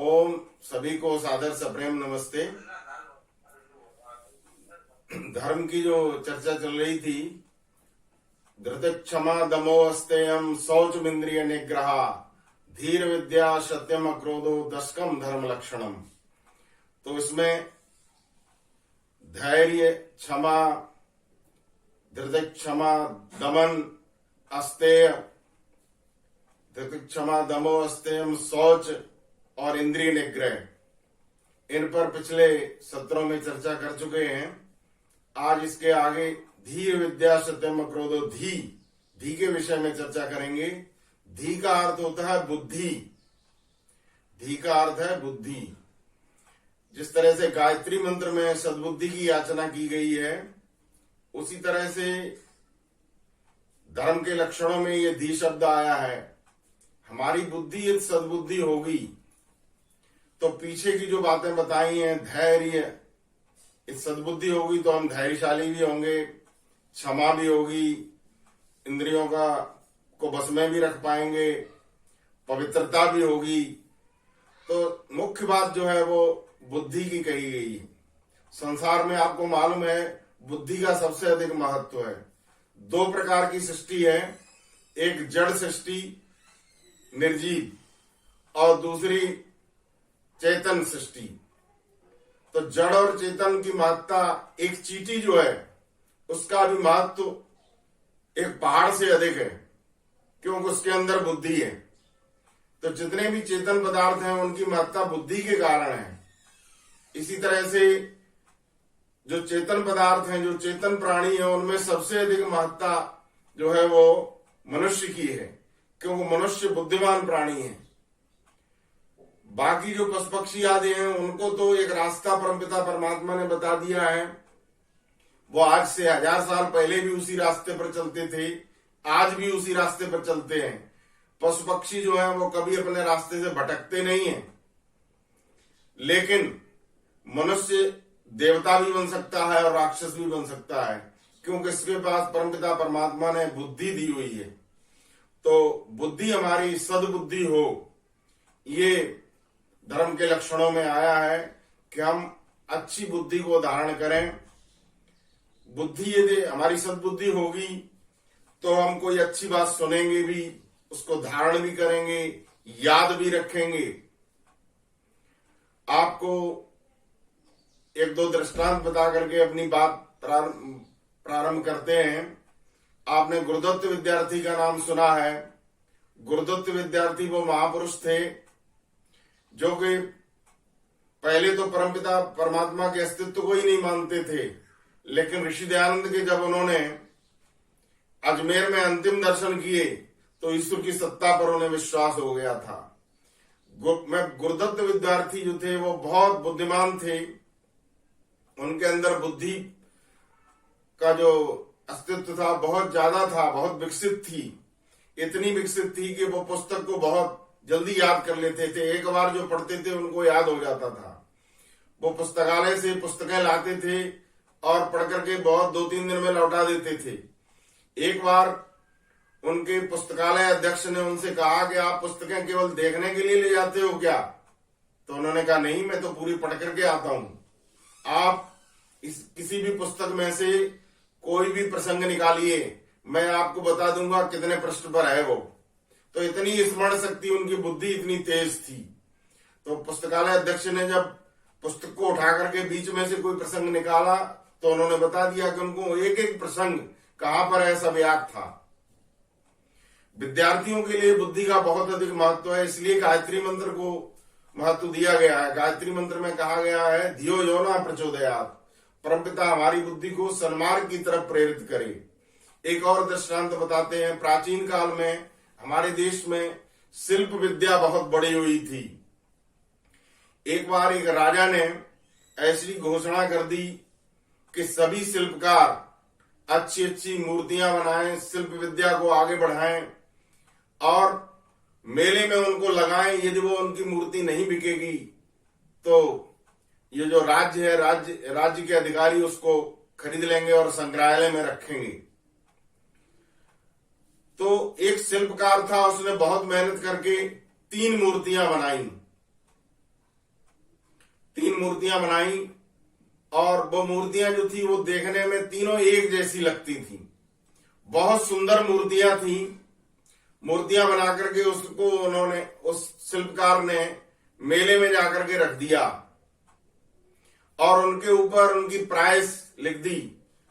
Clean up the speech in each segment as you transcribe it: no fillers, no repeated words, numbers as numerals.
ओम सभी को सादर सप्रेम नमस्ते। धर्म की जो चर्चा चल रही थी, धृत क्षमा दमो अस्तेयम शौच इंद्रिय निग्रह धीर विद्या सत्यम अक्रोधो दशकम धर्म लक्षणम। तो इसमें धैर्य, क्षमा, धृत क्षमा, दमन, अस्तेय, धृत क्षमा दमो अस्तेयम, शौच और इंद्रिय निग्रह, इन पर पिछले सत्रों में चर्चा कर चुके हैं। आज इसके आगे धीर विद्या सत्यम क्रोधो धी के विषय में चर्चा करेंगे। धी का अर्थ होता है बुद्धि। धी का अर्थ है बुद्धि। जिस तरह से गायत्री मंत्र में सद्बुद्धि की याचना की गई है, उसी तरह से धर्म के लक्षणों में ये धी शब्द आया है। हमारी बुद्धि यदि सद्बुद्धि होगी तो पीछे की जो बातें बताई हैं, धैर्य, इस सद्बुद्धि होगी तो हम धैर्यशाली भी होंगे, क्षमा भी होगी, इंद्रियों को बस में भी रख पाएंगे, पवित्रता भी होगी। तो मुख्य बात जो है वो बुद्धि की कही गई है। संसार में आपको मालूम है बुद्धि का सबसे अधिक महत्व है। दो प्रकार की सृष्टि है, एक जड़ सृष्टि निर्जीव और दूसरी चेतन सृष्टि। तो जड़ और चेतन की महत्ता, एक चींटी जो है उसका भी महत्व एक पहाड़ से अधिक है, क्योंकि उसके अंदर बुद्धि है। तो जितने भी चेतन पदार्थ हैं उनकी महत्ता बुद्धि के कारण है। इसी तरह से जो चेतन पदार्थ हैं, जो चेतन प्राणी है, उनमें सबसे अधिक महत्ता जो है वो मनुष्य की है, क्योंकि मनुष्य बुद्धिमान प्राणी है। बाकी जो पशु पक्षी आदि हैं उनको तो एक रास्ता परमपिता परमात्मा ने बता दिया है। वो आज से 1000 साल पहले भी उसी रास्ते पर चलते थे, आज भी उसी रास्ते पर चलते हैं। पशु पक्षी जो है वो कभी अपने रास्ते से भटकते नहीं हैं। लेकिन मनुष्य देवता भी बन सकता है और राक्षस भी बन सकता है, क्योंकि इसके पास परमपिता परमात्मा ने बुद्धि दी हुई है। तो बुद्धि हमारी सद्बुद्धि हो, ये धर्म के लक्षणों में आया है कि हम अच्छी बुद्धि को धारण करें। बुद्धि यदि हमारी सद्बुद्धि होगी तो हम कोई अच्छी बात सुनेंगे भी, उसको धारण भी करेंगे, याद भी रखेंगे। आपको एक दो दृष्टांत बता करके अपनी बात प्रारंभ करते हैं। आपने गुरुदत्त विद्यार्थी का नाम सुना है। गुरुदत्त विद्यार्थी वो महापुरुष थे जो कि पहले तो परमपिता परमात्मा के अस्तित्व को ही नहीं मानते थे, लेकिन ऋषि दयानंद के जब उन्होंने अजमेर में अंतिम दर्शन किए तो ईश्वर की सत्ता पर उन्हें विश्वास हो गया था। गुरुदत्त विद्यार्थी जो थे वो बहुत बुद्धिमान थे। उनके अंदर बुद्धि का जो अस्तित्व था बहुत ज्यादा था, बहुत विकसित थी। इतनी विकसित थी कि वो पुस्तक को बहुत जल्दी याद कर लेते थे। एक बार जो पढ़ते थे उनको याद हो जाता था। वो पुस्तकालय से पुस्तकें लाते थे और पढ़ करके बहुत 2-3 दिन में लौटा देते थे। एक बार उनके पुस्तकालय अध्यक्ष ने उनसे कहा कि आप पुस्तकें केवल देखने के लिए ले जाते हो क्या? तो उन्होंने कहा नहीं, मैं तो पूरी पढ़ करके आता हूं। आप किसी भी पुस्तक में से कोई भी प्रसंग निकालिए, मैं आपको बता दूंगा कितने पृष्ठ पर है वो। तो इतनी स्मरण शक्ति, उनकी बुद्धि इतनी तेज थी। तो पुस्तकालय अध्यक्ष ने जब पुस्तक को उठा करके बीच में से कोई प्रसंग निकाला तो उन्होंने बता दिया कि उनको एक एक प्रसंग कहां पर है सब याद था। विद्यार्थियों के लिए बुद्धि का बहुत अधिक महत्व है, इसलिए गायत्री मंत्र को महत्व दिया गया है। गायत्री मंत्र में कहा गया है धियो यो न प्रचोदयात्, परमपिता हमारी बुद्धि को सन्मार्ग की तरफ प्रेरित करे। एक और दृष्टांत बताते हैं। प्राचीन काल में हमारे देश में शिल्प विद्या बहुत बढ़ी हुई थी। एक बार एक राजा ने ऐसी घोषणा कर दी कि सभी शिल्पकार अच्छी अच्छी मूर्तियां बनाएं, शिल्प विद्या को आगे बढ़ाएं और मेले में उनको लगाएं। यदि वो उनकी मूर्ति नहीं बिकेगी तो ये जो राज्य है, राज्य के अधिकारी उसको खरीद लेंगे और संग्रहालय में रखेंगे। तो एक शिल्पकार था, उसने बहुत मेहनत करके 3 मूर्तियां बनाई। तीन मूर्तियां बनाई और वो मूर्तियां जो थी वो देखने में तीनों एक जैसी लगती थी। बहुत सुंदर मूर्तियां थी। मूर्तियां बना करके उसको उन्होंने, उस शिल्पकार ने मेले में जाकर के रख दिया और उनके ऊपर उनकी प्राइस लिख दी।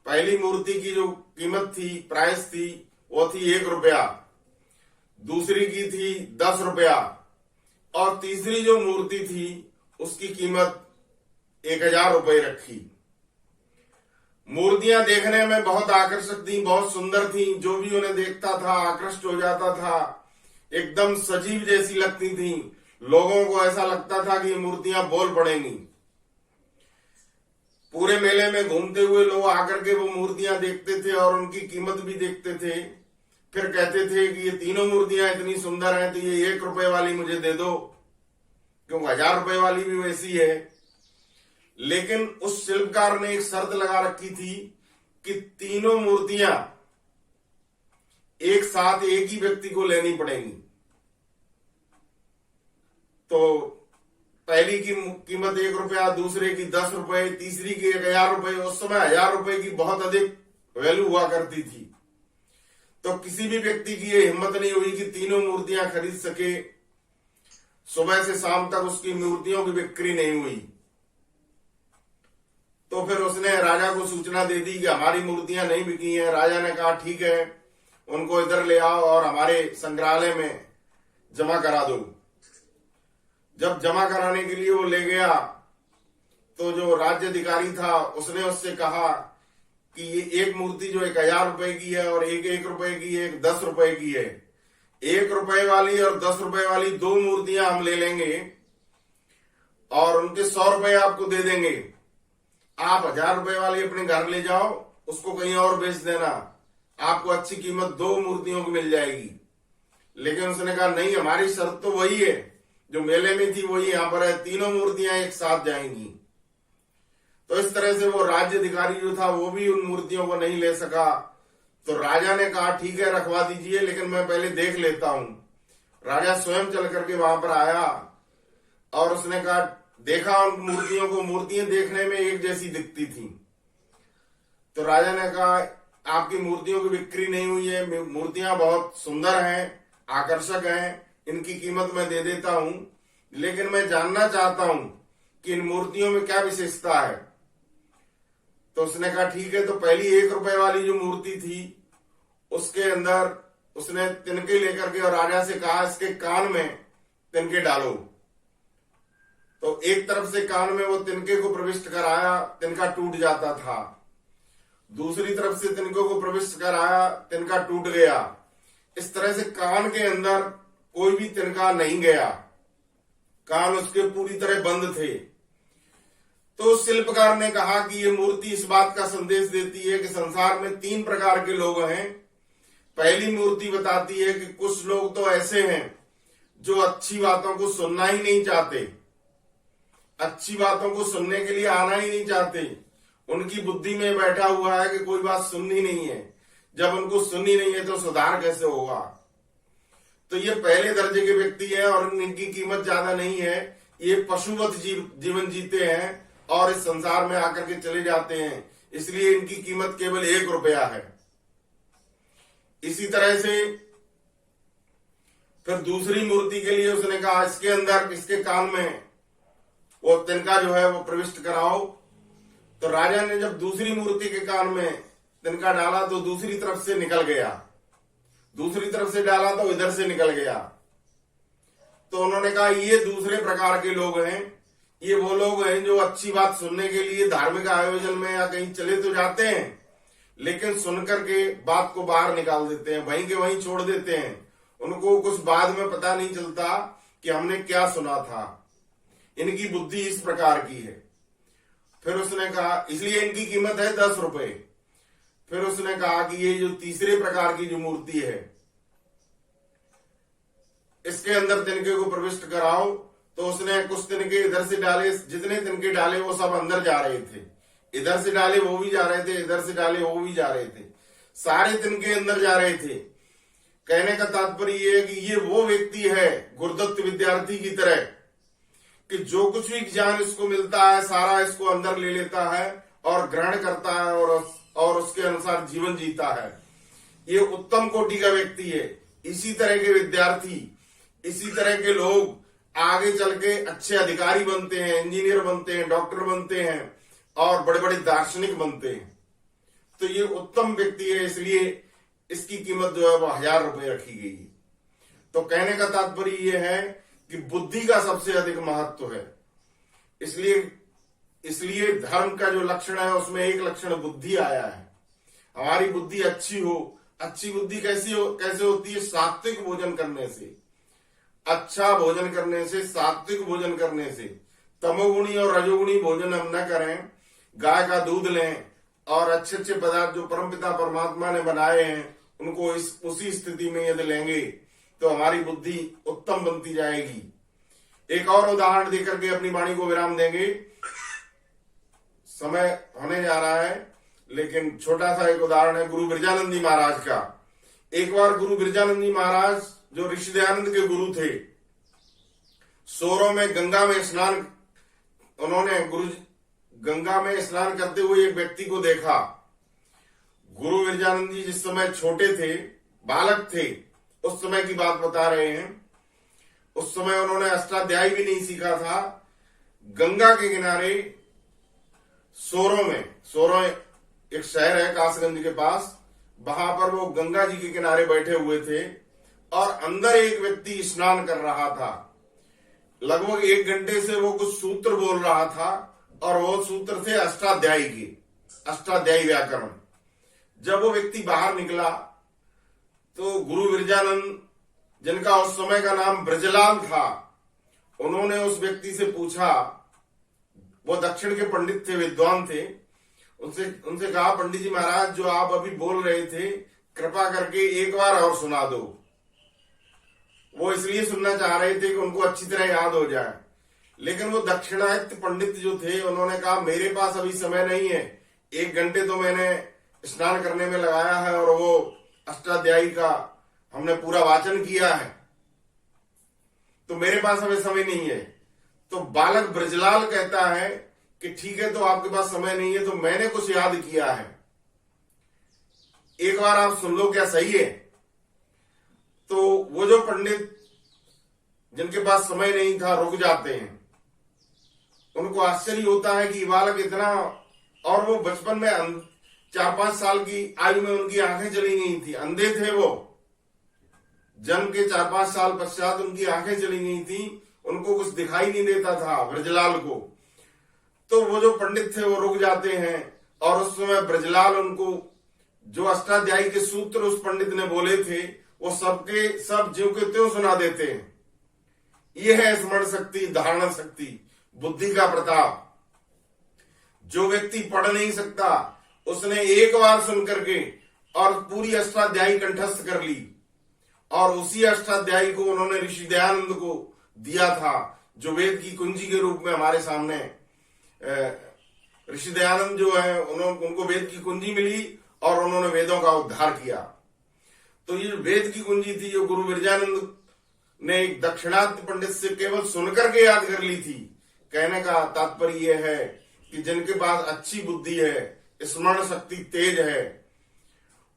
पहली मूर्ति की जो कीमत थी, प्राइस थी, वो थी 1 रुपया, दूसरी की थी 10 रुपया और तीसरी जो मूर्ति थी उसकी कीमत 1000 रुपये रखी। मूर्तियां देखने में बहुत आकर्षक थी, बहुत सुंदर थी। जो भी उन्हें देखता था आकृष्ट हो जाता था, एकदम सजीव जैसी लगती थी। लोगों को ऐसा लगता था कि ये मूर्तियां बोल पड़ेंगी। पूरे मेले में घूमते हुए लोग आकर के वो मूर्तियां देखते थे और उनकी कीमत भी देखते थे। फिर कहते थे कि ये तीनों मूर्तियां इतनी सुंदर हैं तो ये 1 रुपए वाली मुझे दे दो, क्योंकि 1000 रुपए वाली भी वैसी है। लेकिन उस शिल्पकार ने एक शर्त लगा रखी थी कि तीनों मूर्तियां एक साथ एक ही व्यक्ति को लेनी पड़ेंगी। तो पहली की कीमत 1 रुपया, दूसरे की 10 रुपए, तीसरी की 1000 रुपए। उस समय 1000 रुपए की बहुत अधिक वैल्यू हुआ करती थी। तो किसी भी व्यक्ति की ये हिम्मत नहीं हुई कि तीनों मूर्तियां खरीद सके। सुबह से शाम तक उसकी मूर्तियों की बिक्री नहीं हुई। तो फिर उसने राजा को सूचना दे दी कि हमारी मूर्तियां नहीं बिकी हैं। राजा ने कहा ठीक है, उनको इधर ले आओ और हमारे संग्रहालय में जमा करा दो। जब जमा कराने के लिए वो ले गया तो जो राज्य अधिकारी था उसने उससे कहा कि ये एक मूर्ति जो 1000 रुपए की है और एक 1 रुपए की है, एक 10 रुपए की है। 1 रुपए वाली और 10 रुपए वाली दो मूर्तियां हम ले लेंगे और उनके 100 रुपए आपको दे देंगे। आप 1000 रुपए वाली अपने घर ले जाओ, उसको कहीं और बेच देना, आपको अच्छी कीमत दो मूर्तियों की मिल जाएगी। लेकिन उसने कहा नहीं, हमारी शर्त तो वही है जो मेले में थी, वही यहां पर है, तीनों मूर्तियां एक साथ जाएंगी। तो इस तरह से वो राज्य अधिकारी जो था वो भी उन मूर्तियों को नहीं ले सका। तो राजा ने कहा ठीक है, रखवा दीजिए, लेकिन मैं पहले देख लेता हूं। राजा स्वयं चल करके वहां पर आया और उसने कहा, देखा उन मूर्तियों को, मूर्तियां देखने में एक जैसी दिखती थी। तो राजा ने कहा आपकी मूर्तियों की बिक्री नहीं हुई है, मूर्तियां बहुत सुंदर हैं, आकर्षक हैं, इनकी कीमत मैं दे देता हूं, लेकिन मैं जानना चाहता हूं कि इन मूर्तियों में क्या विशेषता है। तो उसने कहा ठीक है। तो पहली 1 रुपए वाली जो मूर्ति थी उसके अंदर उसने तिनके लेकर के और राजा से कहा इसके कान में तिनके डालो। तो एक तरफ से कान में वो तिनके को प्रविष्ट कराया, तिनका टूट जाता था। दूसरी तरफ से तिनकों को प्रविष्ट कराया, तिनका टूट गया। इस तरह से कान के अंदर कोई भी तिनका नहीं गया, कान उसके पूरी तरह बंद थे। तो शिल्पकार ने कहा कि ये मूर्ति इस बात का संदेश देती है कि संसार में 3 प्रकार के लोग हैं। पहली मूर्ति बताती है कि कुछ लोग तो ऐसे हैं जो अच्छी बातों को सुनना ही नहीं चाहते, अच्छी बातों को सुनने के लिए आना ही नहीं चाहते। उनकी बुद्धि में बैठा हुआ है कि कोई बात सुननी नहीं है। जब उनको सुननी नहीं है तो सुधार कैसे होगा। तो ये पहले दर्जे के व्यक्ति हैं और इनकी कीमत ज्यादा नहीं है। ये पशुवत जीवन जीते हैं और इस संसार में आकर के चले जाते हैं, इसलिए इनकी कीमत केवल 1 रुपया है। इसी तरह से फिर दूसरी मूर्ति के लिए उसने कहा इसके अंदर, इसके कान में वो तिनका जो है वो प्रविष्ट कराओ। तो राजा ने जब दूसरी मूर्ति के कान में तिनका डाला तो दूसरी तरफ से निकल गया, दूसरी तरफ से डाला तो इधर से निकल गया। तो उन्होंने कहा ये दूसरे प्रकार के लोग हैं। ये वो लोग हैं जो अच्छी बात सुनने के लिए धार्मिक आयोजन में या कहीं चले तो जाते हैं, लेकिन सुनकर के बात को बाहर निकाल देते हैं, वहीं के वहीं छोड़ देते हैं। उनको कुछ बाद में पता नहीं चलता कि हमने क्या सुना था। इनकी बुद्धि इस प्रकार की है। फिर उसने कहा इसलिए इनकी कीमत है 10 रुपए। फिर उसने कहा कि ये जो तीसरे प्रकार की जो मूर्ति है इसके अंदर तिनके को प्रविष्ट कराओ। तो उसने कुछ तिनके इधर से डाले, जितने तिनके डाले वो सब अंदर जा रहे थे, इधर से डाले वो भी जा रहे थे, इधर से डाले वो भी जा रहे थे, सारे तिनके अंदर जा रहे थे। कहने का तात्पर्य ये है कि ये वो व्यक्ति है गुरुदत्त विद्यार्थी की तरह कि जो कुछ भी ज्ञान इसको मिलता है सारा इसको अंदर ले लेता है और ग्रहण करता है और उसके अनुसार जीवन जीता है। ये उत्तम कोटि का व्यक्ति है। इसी तरह के विद्यार्थी, इसी तरह के लोग आगे चल के अच्छे अधिकारी बनते हैं, इंजीनियर बनते हैं, डॉक्टर बनते हैं और बड़े बड़े दार्शनिक बनते हैं। तो ये उत्तम व्यक्ति है, इसलिए इसकी कीमत जो है वो 1000 रुपए रखी गई है। तो कहने का तात्पर्य ये है कि बुद्धि का सबसे अधिक महत्व है। इसलिए धर्म का जो लक्षण है उसमें एक लक्षण बुद्धि आया है। हमारी बुद्धि अच्छी हो। अच्छी बुद्धि कैसे होती है? सात्विक भोजन करने से, अच्छा भोजन करने से, सात्विक भोजन करने से। तमोगुणी और रजोगुणी भोजन हम न करें, गाय का दूध लें और अच्छे अच्छे पदार्थ जो परमपिता परमात्मा ने बनाए हैं उनको उसी स्थिति में यदि लेंगे तो हमारी बुद्धि उत्तम बनती जाएगी। एक और उदाहरण देकर के अपनी वाणी को विराम देंगे। समय होने जा रहा है, लेकिन छोटा सा एक उदाहरण है गुरु बिरजानंद जी महाराज का। एक बार गुरु बिरजानंद जी महाराज जो ऋषिदयानंद के गुरु थे, सोरों में गंगा में स्नान, उन्होंने गंगा में स्नान करते हुए एक व्यक्ति को देखा। गुरु बिरजानंद जी जिस समय छोटे थे, बालक थे, उस समय की बात बता रहे हैं। उस समय उन्होंने अष्टाध्यायी भी नहीं सीखा था। गंगा के किनारे सोरों एक शहर है कासगंज के पास, वहां पर वो गंगा जी के किनारे बैठे हुए थे और अंदर एक व्यक्ति स्नान कर रहा था। लगभग 1 घंटे से वो कुछ सूत्र बोल रहा था और वो सूत्र थे अष्टाध्यायी के, अष्टाध्यायी व्याकरण। जब वो व्यक्ति बाहर निकला तो गुरु बिरजानंद, जिनका उस समय का नाम ब्रजलाल था, उन्होंने उस व्यक्ति से पूछा, वो दक्षिण के पंडित थे, विद्वान थे, उनसे कहा, पंडित जी महाराज जो आप अभी बोल रहे थे कृपा करके एक बार और सुना दो। वो इसलिए सुनना चाह रहे थे कि उनको अच्छी तरह याद हो जाए। लेकिन वो दक्षिणायत पंडित जो थे उन्होंने कहा मेरे पास अभी समय नहीं है, 1 घंटे तो मैंने स्नान करने में लगाया है और वो अष्टाध्यायी का हमने पूरा वाचन किया है, तो मेरे पास अभी समय नहीं है। तो बालक ब्रजलाल कहता है कि ठीक है, तो आपके पास समय नहीं है तो मैंने कुछ याद किया है, एक बार आप सुन लो, क्या सही है? तो वो जो पंडित जिनके पास समय नहीं था रुक जाते हैं। उनको आश्चर्य होता है कि बालक इतना, और वो बचपन में 4-5 साल की आयु में उनकी आंखें चली गई थी, अंधे थे वो, जन्म के 4-5 साल पश्चात उनकी आंखें चली गई थी, उनको कुछ दिखाई नहीं देता था ब्रजलाल को। तो वो जो पंडित थे वो रुक जाते हैं और उस समय ब्रजलाल उनको जो अष्टाध्यायी के सूत्र उस पंडित ने बोले थे वो सबके सब ज्यों के त्यों सुना देते हैं। यह है स्मरण शक्ति, धारणा शक्ति, बुद्धि का प्रताप। जो व्यक्ति पढ़ नहीं सकता उसने एक बार सुन करके और पूरी अष्टाध्यायी कंठस्थ कर ली, और उसी अष्टाध्यायी को उन्होंने ऋषि दयानंद को दिया था, जो वेद की कुंजी के रूप में हमारे सामने। ऋषि दयानंद जो है उनको वेद की कुंजी मिली और उन्होंने वेदों का उद्धार किया। तो ये वेद की कुंजी थी जो गुरु बिरजानंद ने एक दक्षिणात्य पंडित से केवल सुनकर के याद कर ली थी। कहने का तात्पर्य यह है कि जिनके पास अच्छी बुद्धि है, स्मरण शक्ति तेज है,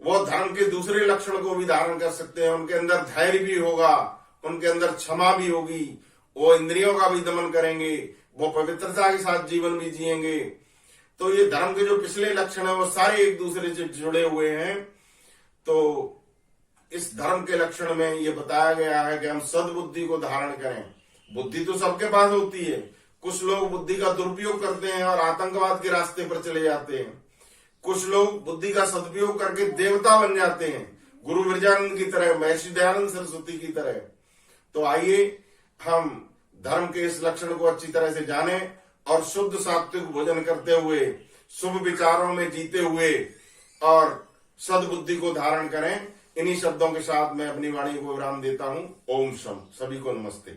वो धर्म के दूसरे लक्षण को भी धारण कर सकते हैं। उनके अंदर धैर्य भी होगा, उनके अंदर क्षमा भी होगी, वो इंद्रियों का भी दमन करेंगे, वो पवित्रता के साथ जीवन भी जिएंगे। तो ये धर्म के जो पिछले लक्षण है वो सारे एक दूसरे से जुड़े हुए हैं। तो इस धर्म के लक्षण में ये बताया गया है कि हम सद्बुद्धि को धारण करें। बुद्धि तो सबके पास होती है, कुछ लोग बुद्धि का दुरुपयोग करते हैं और आतंकवाद के रास्ते पर चले जाते हैं, कुछ लोग बुद्धि का सदुपयोग करके देवता बन जाते हैं, गुरु बिरजानंद की तरह, महर्षि दयानंद सरस्वती की तरह। तो आइए हम धर्म के इस लक्षण को अच्छी तरह से जानें और शुद्ध सात्विक भोजन करते हुए, शुभ विचारों में जीते हुए और सद्बुद्धि को धारण करें। इन्हीं शब्दों के साथ मैं अपनी वाणी को विराम देता हूं। ओम शम। सभी को नमस्ते।